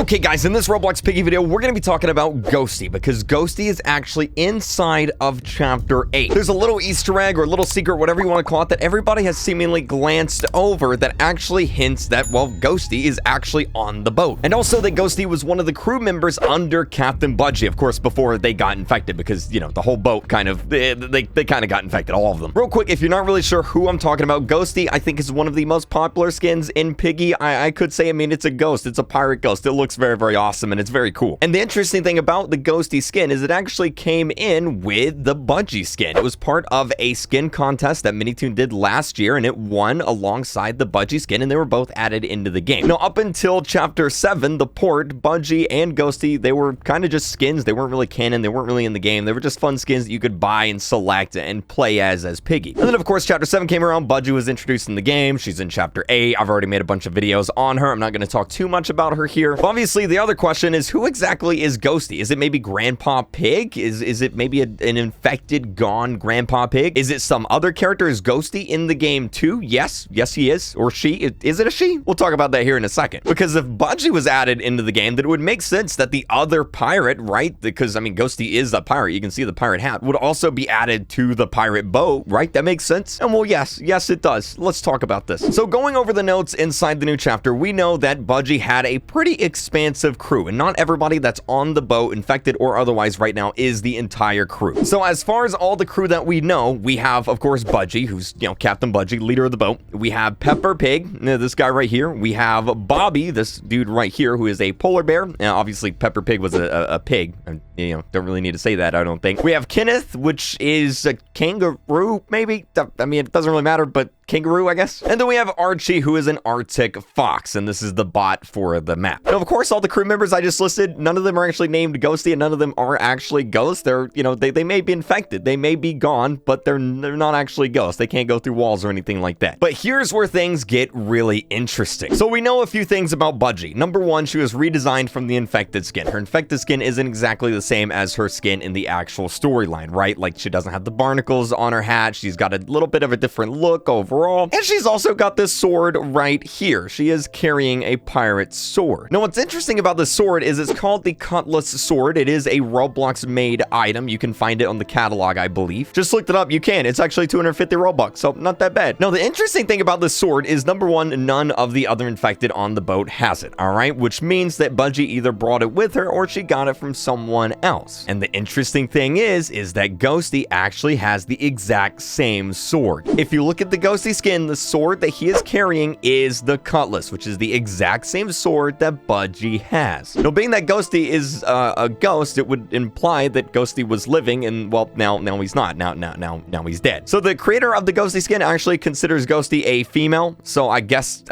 Okay guys, in this Roblox Piggy video, we're going to be talking about GHOSTY, because GHOSTY is actually inside of Chapter 8. There's a little Easter egg or a little secret, whatever you want to call it, that everybody has seemingly glanced over that actually hints that, well, GHOSTY is actually on the boat. And also that GHOSTY was one of the crew members under Captain Budgey, of course, before they got infected, because, you know, the whole boat kind of, they kind of got infected, all of them. Real quick, if you're not really sure who I'm talking about, GHOSTY, I think, is one of the most popular skins in Piggy. I could say, I mean, it's a ghost. It's a pirate ghost. It looks very, very awesome, and it's very cool. And the interesting thing about the GHOSTY skin is it actually came in with the Budgey skin. It was part of a skin contest that Minitoon did last year, and it won alongside the Budgey skin, and they were both added into the game. Now, up until Chapter 7, the port, Budgey and GHOSTY, they were kind of just skins. They weren't really canon. They weren't really in the game. They were just fun skins that you could buy and select and play as Piggy. And then, of course, Chapter 7 came around. Budgey was introduced in the game. She's in Chapter 8. I've already made a bunch of videos on her. I'm not going to talk too much about her here. But obviously, the other question is, who exactly is GHOSTY? Is it maybe Grandpa Pig? Is it maybe an infected, gone Grandpa Pig? Is it some other character? Is GHOSTY in the game too? Yes, he is. Or she. Is it a she? We'll talk about that here in a second. Because if Budgey was added into the game, then it would make sense that the other pirate, right? Because, I mean, GHOSTY is a pirate. You can see the pirate hat. Would also be added to the pirate boat, right? That makes sense? And well, yes, it does. Let's talk about this. So going over the notes inside the new chapter, we know that Budgey had a pretty expansive crew, and not everybody that's on the boat, infected or otherwise right now, is the entire crew. So as far as all the crew that we know, we have, of course, Budgey, who's, you know, Captain Budgey, leader of the boat. We have Pepper Pig, this guy right here. We have Bobby, this dude right here, who is a polar bear. Now, obviously, Pepper Pig was a pig. You know, don't really need to say that, I don't think. We have Kenneth, which is a kangaroo, maybe? I mean, it doesn't really matter, but kangaroo, I guess. And then we have Archie, who is an Arctic fox, and this is the bot for the map. Now, of course, all the crew members I just listed, none of them are actually named GHOSTY, and none of them are actually ghosts. They're, you know, they may be infected, they may be gone, but they're not actually ghosts. They can't go through walls or anything like that. But here's where things get really interesting. So we know a few things about Budgey. Number one, she was redesigned from the infected skin. Her infected skin isn't exactly the same as her skin in the actual storyline, right? Like, she doesn't have the barnacles on her hat. She's got a little bit of a different look overall. And she's also got this sword right here. She is carrying a pirate sword. Now, what's interesting about this sword is it's called the Cutlass Sword. It is a Roblox made item. You can find it on the catalog, I believe. Just looked it up. You can. It's actually 250 Robux, so not that bad. Now, the interesting thing about this sword is, number one, none of the other infected on the boat has it, all right? Which means that Budgey either brought it with her or she got it from someone else. And the interesting thing is that GHOSTY actually has the exact same sword. If you look at the GHOSTY skin, the sword that he is carrying is the Cutlass, which is the exact same sword that Budgey has. Now, being that GHOSTY is a ghost, it would imply that GHOSTY was living, and well, now he's not. Now he's dead. So the creator of the GHOSTY skin actually considers GHOSTY a female. So I guess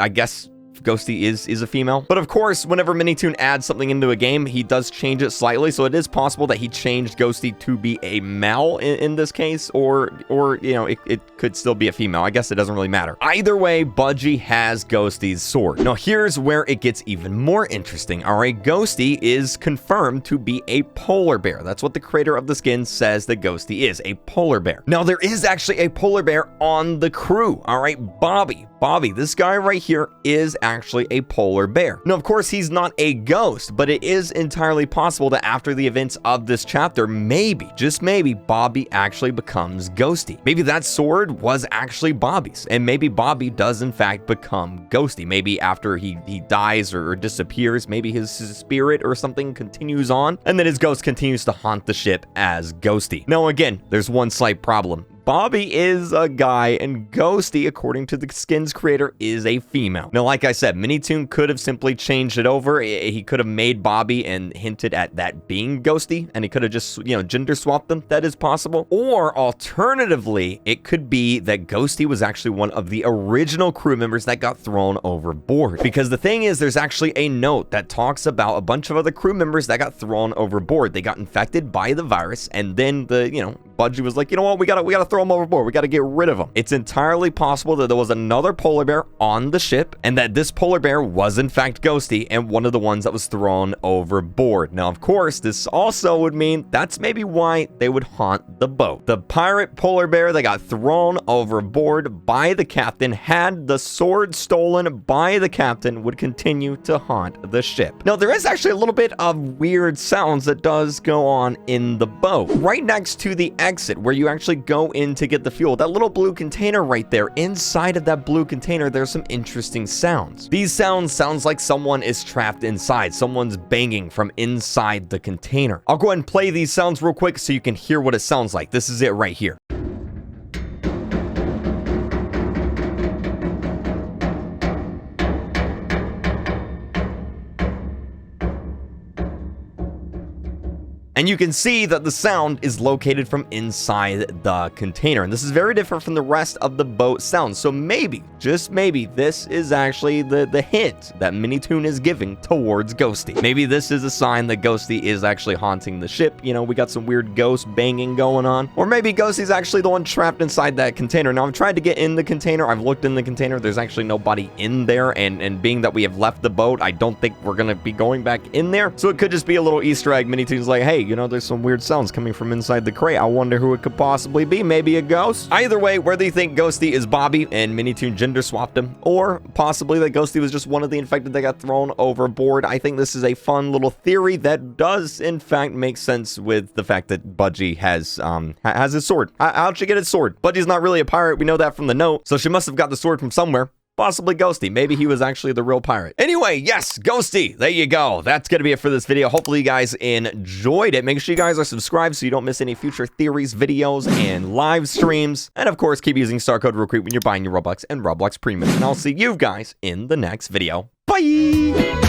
GHOSTY is a female. But of course, whenever Minitoon adds something into a game, he does change it slightly. So it is possible that he changed GHOSTY to be a male in this case, or you know, it could still be a female. I guess it doesn't really matter. Either way, Budgey has GHOSTY's sword. Now, here's where it gets even more interesting. All right, GHOSTY is confirmed to be a polar bear. That's what the creator of the skin says that GHOSTY is, a polar bear. Now, there is actually a polar bear on the crew. All right, Bobby, this guy right here is actually a polar bear. Now, of course, he's not a ghost, but it is entirely possible that after the events of this chapter, maybe, just maybe, Bobby actually becomes GHOSTY. Maybe that sword was actually Bobby's, and maybe Bobby does in fact become GHOSTY. Maybe after he dies or disappears, maybe his spirit or something continues on, and then his ghost continues to haunt the ship as GHOSTY. Now, again, there's one slight problem. Bobby is a guy, and GHOSTY, according to the skin's creator, is a female. Now, like I said, Minitoon could have simply changed it over. He could have made Bobby and hinted at that being GHOSTY, and he could have just, you know, gender swapped them. That is possible. Or alternatively, it could be that GHOSTY was actually one of the original crew members that got thrown overboard. Because the thing is, there's actually a note that talks about a bunch of other crew members that got thrown overboard. They got infected by the virus, and then Budgey was like, you know what, we gotta throw him overboard. We gotta get rid of him. It's entirely possible that there was another polar bear on the ship, and that this polar bear was in fact Ghosty and one of the ones that was thrown overboard. Now, of course, this also would mean that's maybe why they would haunt the boat. The pirate polar bear that got thrown overboard by the captain, had the sword stolen by the captain, would continue to haunt the ship. Now, there is actually a little bit of weird sounds that does go on in the boat. Right next to the exit where you actually go in to get the fuel, that little blue container right there, inside of that blue container, there's some interesting sounds. These sounds like someone is trapped inside. Someone's banging from inside the container. I'll go ahead and play these sounds real quick so you can hear what it sounds like. This is it right here. And you can see that the sound is located from inside the container. And this is very different from the rest of the boat sounds. So maybe, just maybe, this is actually the hint that Minitoon is giving towards Ghosty. Maybe this is a sign that Ghosty is actually haunting the ship. You know, we got some weird ghost banging going on. Or maybe Ghosty's actually the one trapped inside that container. Now, I've tried to get in the container. I've looked in the container. There's actually nobody in there. And being that we have left the boat, I don't think we're going to be going back in there. So it could just be a little Easter egg. Minitoon's like, hey, you know, there's some weird sounds coming from inside the crate. I wonder who it could possibly be. Maybe a ghost? Either way, whether you think Ghosty is Bobby and Minitoon gender swapped him, or possibly that Ghosty was just one of the infected that got thrown overboard, I think this is a fun little theory that does, in fact, make sense with the fact that Budgey has his sword. How'd she get his sword? Budgey's not really a pirate. We know that from the note. So she must have got the sword from somewhere. Possibly Ghosty. Maybe he was actually the real pirate. Anyway, yes, Ghosty. There you go. That's going to be it for this video. Hopefully you guys enjoyed it. Make sure you guys are subscribed so you don't miss any future theories, videos, and live streams. And of course, keep using star code RECRUIT when you're buying your Robux and Roblox Premium. And I'll see you guys in the next video. Bye!